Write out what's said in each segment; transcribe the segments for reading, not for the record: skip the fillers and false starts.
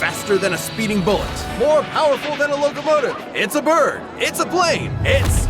faster than a speeding bullet, more powerful than a locomotive. It's a bird, it's a plane, it's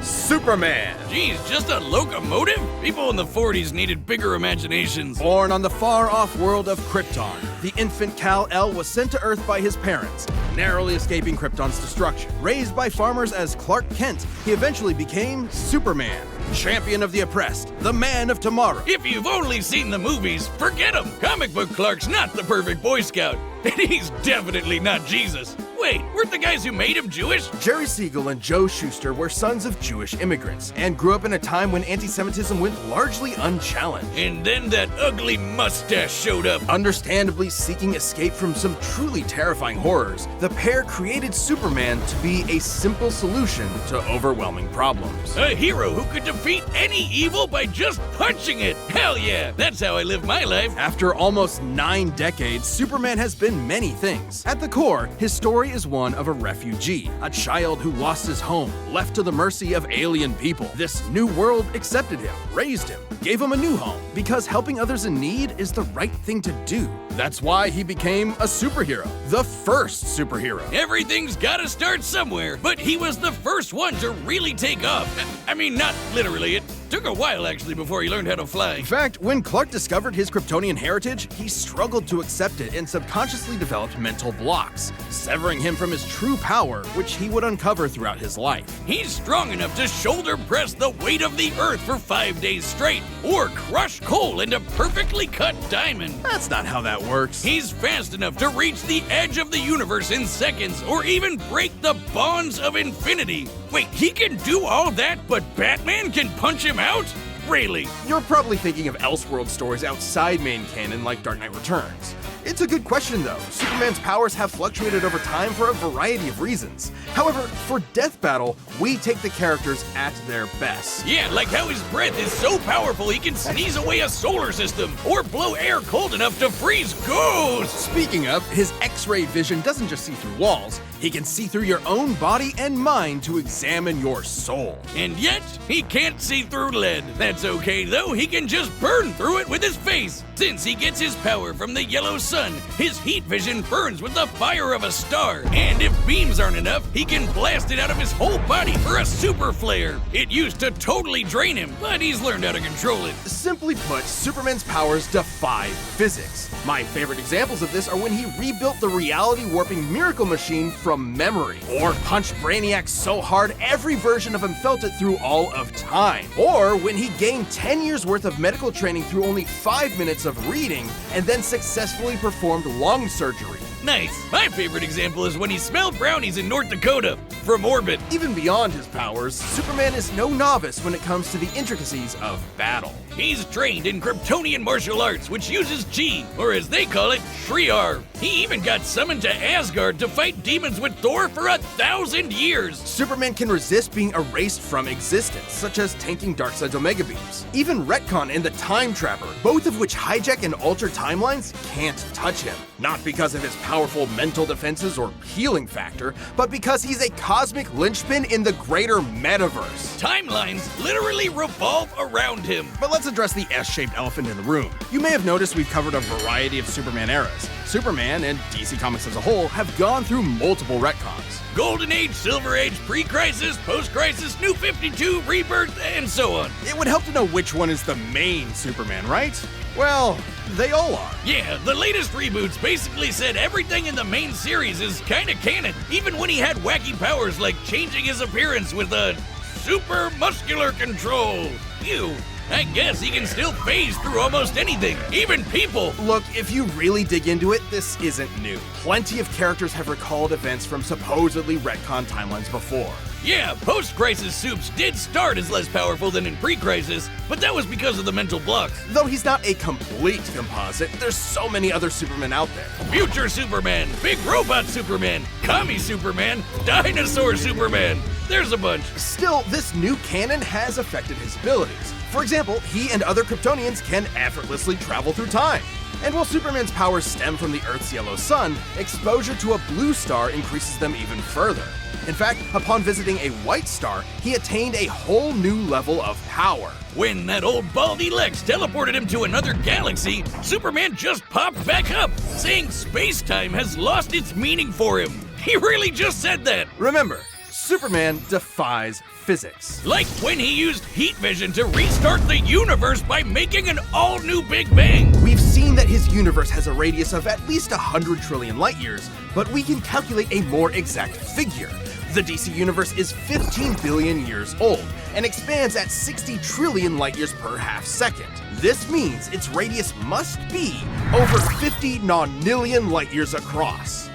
Superman. Geez, just a locomotive? People in the 40s needed bigger imaginations. Born on the far-off world of Krypton, the infant Kal-El was sent to Earth by his parents, narrowly escaping Krypton's destruction. Raised by farmers as Clark Kent, he eventually became Superman, champion of the oppressed, the man of tomorrow. If you've only seen the movies, forget him. Comic book Clark's not the perfect Boy Scout, and he's definitely not Jesus. Wait, weren't the guys who made him Jewish? Jerry Siegel and Joe Shuster were sons of Jewish immigrants and grew up in a time when anti-Semitism went largely unchallenged. And then that ugly mustache showed up. Understandably seeking escape from some truly terrifying horrors, the pair created Superman to be a simple solution to overwhelming problems. A hero who could defeat any evil by just punching it. Hell yeah, that's how I live my life. After almost 9 decades, Superman has been many things. At the core, his story is one of a refugee, a child who lost his home, left to the mercy of alien people. This new world accepted him, raised him, gave him a new home, because helping others in need is the right thing to do. That's why he became a superhero, the first superhero. Everything's gotta start somewhere, but he was the first one to really take off. I mean, not literally, it took a while actually before he learned how to fly. In fact, when Clark discovered his Kryptonian heritage, he struggled to accept it and subconsciously developed mental blocks, severing him from his true power, which he would uncover throughout his life. He's strong enough to shoulder press the weight of the Earth for 5 days straight, or crush coal into perfectly cut diamond. That's not how that works. He's fast enough to reach the edge of the universe in seconds, or even break the bonds of infinity. Wait, he can do all that, but Batman can punch him out? Really? You're probably thinking of Elseworld stories outside main canon like Dark Knight Returns. It's a good question though. Superman's powers have fluctuated over time for a variety of reasons. However, for Death Battle, we take the characters at their best. Yeah, like how his breath is so powerful he can sneeze away a solar system, or blow air cold enough to freeze ghosts! Speaking of, his X-ray vision doesn't just see through walls, he can see through your own body and mind to examine your soul. And yet, he can't see through lead. That's okay though, he can just burn through it with his face. Since he gets his power from the yellow sun, his heat vision burns with the fire of a star. And if beams aren't enough, he can blast it out of his whole body for a super flare. It used to totally drain him, but he's learned how to control it. Simply put, Superman's powers defy physics. My favorite examples of this are when he rebuilt the reality warping miracle machine from memory, or punched Brainiac so hard every version of him felt it through all of time, or when he gained 10 years worth of medical training through only 5 minutes of reading and then successfully performed lung surgery. Nice. My favorite example is when he smelled brownies in North Dakota from orbit. Even beyond his powers, Superman is no novice when it comes to the intricacies of battle. He's trained in Kryptonian martial arts, which uses Chi, or as they call it, Shriar. He even got summoned to Asgard to fight demons with Thor for 1,000 years. Superman can resist being erased from existence, such as tanking Darkseid's Omega Beams. Even Retcon and the Time Trapper, both of which hijack and alter timelines, can't touch him. Not because of his powerful mental defenses or healing factor, but because he's a cosmic linchpin in the greater metaverse. Timelines literally revolve around him. But let's address the S-shaped elephant in the room. You may have noticed we've covered a variety of Superman eras. Superman, and DC Comics as a whole, have gone through multiple retcons. Golden Age, Silver Age, Pre-Crisis, Post-Crisis, New 52, Rebirth, and so on. It would help to know which one is the main Superman, right? Well, they all are. Yeah, the latest reboots basically said everything in the main series is kinda canon, even when he had wacky powers like changing his appearance with a super muscular control. Ew. I guess he can still phase through almost anything, even people. Look, if you really dig into it, this isn't new. Plenty of characters have recalled events from supposedly retcon timelines before. Yeah, post-crisis Supes did start as less powerful than in pre-crisis, but that was because of the mental blocks. Though he's not a complete composite, there's so many other Supermen out there. Future Superman, Big Robot Superman, Commie Superman, Dinosaur Superman. There's a bunch. Still, this new canon has affected his abilities. For example, he and other Kryptonians can effortlessly travel through time. And while Superman's powers stem from the Earth's yellow sun, exposure to a blue star increases them even further. In fact, upon visiting a white star, he attained a whole new level of power. When that old baldy Lex teleported him to another galaxy, Superman just popped back up, saying space-time has lost its meaning for him. He really just said that. Remember, Superman defies physics. Like when he used heat vision to restart the universe by making an all-new Big Bang. We've seen that his universe has a radius of at least 100 trillion light years, but we can calculate a more exact figure. The DC universe is 15 billion years old and expands at 60 trillion light years per half second. This means its radius must be over 50 nonillion light years across.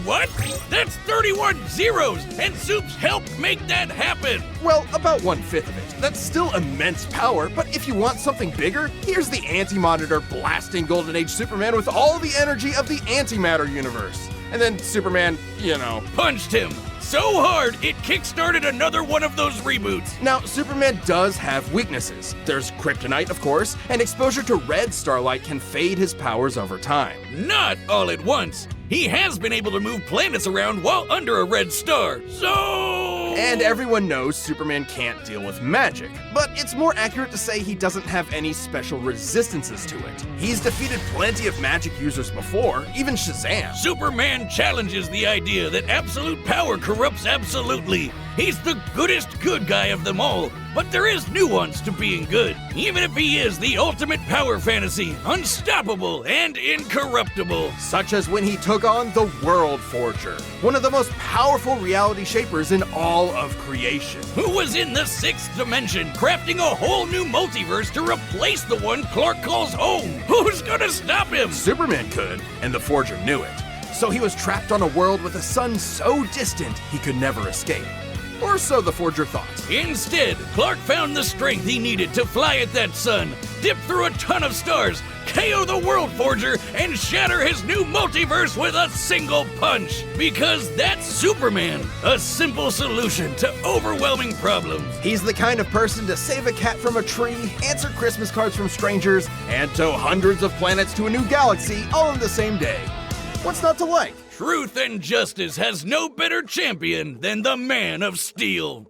What? That's 31 zeros, and Supes helped make that happen. Well, about 1/5 of it. That's still immense power, but if you want something bigger, here's the Anti-Monitor blasting Golden Age Superman with all the energy of the antimatter universe. And then Superman, Punched him so hard it kickstarted another one of those reboots. Now, Superman does have weaknesses. There's kryptonite, of course, and exposure to red starlight can fade his powers over time. Not all at once. He has been able to move planets around while under a red star, so... And everyone knows Superman can't deal with magic, but it's more accurate to say he doesn't have any special resistances to it. He's defeated plenty of magic users before, even Shazam. Superman challenges the idea that absolute power corrupts absolutely. He's the goodest good guy of them all, but there is nuance to being good, even if he is the ultimate power fantasy, unstoppable and incorruptible. Such as when he took on the World Forger, one of the most powerful reality shapers in all of creation. Who was in the 6th dimension, crafting a whole new multiverse to replace the one Clark calls home. Who's gonna stop him? Superman could, and the Forger knew it. So he was trapped on a world with a sun so distant he could never escape. Or so the Forger thought. Instead, Clark found the strength he needed to fly at that sun, dip through a ton of stars, KO the World Forger, and shatter his new multiverse with a single punch. Because that's Superman, a simple solution to overwhelming problems. He's the kind of person to save a cat from a tree, answer Christmas cards from strangers, and tow hundreds of planets to a new galaxy all in the same day. What's not to like? Truth and justice has no better champion than the Man of Steel.